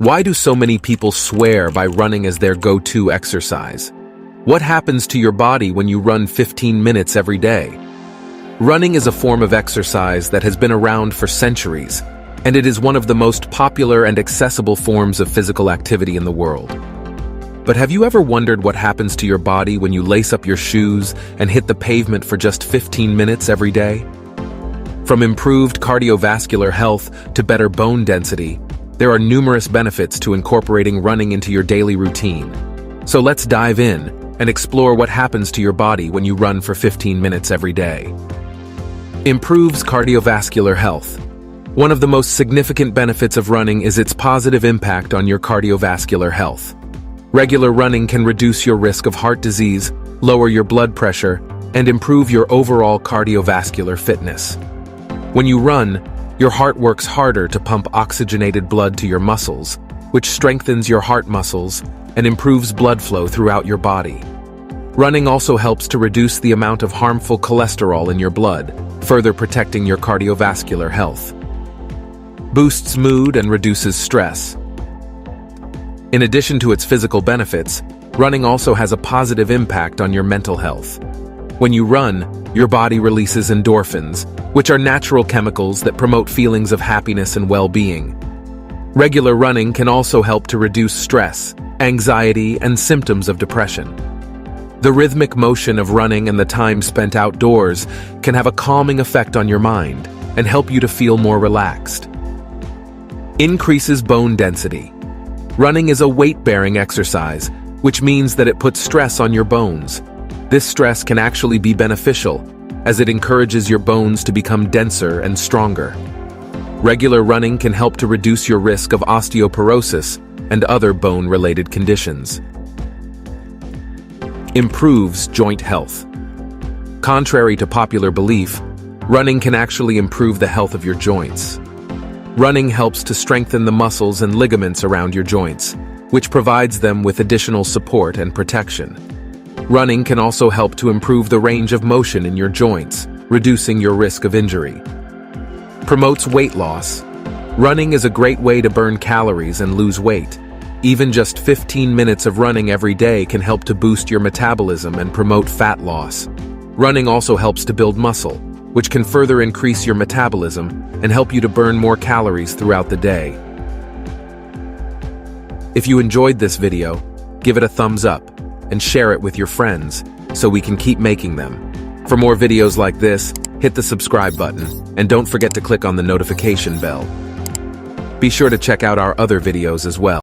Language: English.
Why do so many people swear by running as their go-to exercise? What happens to your body when you run 15 minutes every day? Running is a form of exercise that has been around for centuries, and it is one of the most popular and accessible forms of physical activity in the world. But have you ever wondered what happens to your body when you lace up your shoes and hit the pavement for just 15 minutes every day? From improved cardiovascular health to better bone density, there are numerous benefits to incorporating running into your daily routine. So let's dive in and explore what happens to your body when you run for 15 minutes every day. Improves cardiovascular health. One of the most significant benefits of running is its positive impact on your cardiovascular health. Regular running can reduce your risk of heart disease, lower your blood pressure, and improve your overall cardiovascular fitness. When you run, your heart works harder to pump oxygenated blood to your muscles, which strengthens your heart muscles and improves blood flow throughout your body. Running also helps to reduce the amount of harmful cholesterol in your blood, further protecting your cardiovascular health. Boosts mood and reduces stress. In addition to its physical benefits, running also has a positive impact on your mental health. When you run, your body releases endorphins, which are natural chemicals that promote feelings of happiness and well-being. Regular running can also help to reduce stress, anxiety, and symptoms of depression. The rhythmic motion of running and the time spent outdoors can have a calming effect on your mind and help you to feel more relaxed. Increases bone density. Running is a weight-bearing exercise, which means that it puts stress on your bones. This stress can actually be beneficial, as it encourages your bones to become denser and stronger. Regular running can help to reduce your risk of osteoporosis and other bone-related conditions. Improves joint health. Contrary to popular belief, running can actually improve the health of your joints. Running helps to strengthen the muscles and ligaments around your joints, which provides them with additional support and protection. Running can also help to improve the range of motion in your joints, reducing your risk of injury. Promotes weight loss. Running is a great way to burn calories and lose weight. Even just 15 minutes of running every day can help to boost your metabolism and promote fat loss. Running also helps to build muscle, which can further increase your metabolism and help you to burn more calories throughout the day. If you enjoyed this video, give it a thumbs up and share it with your friends so we can keep making them. For more videos like this, hit the subscribe button and don't forget to click on the notification bell. Be sure to check out our other videos as well.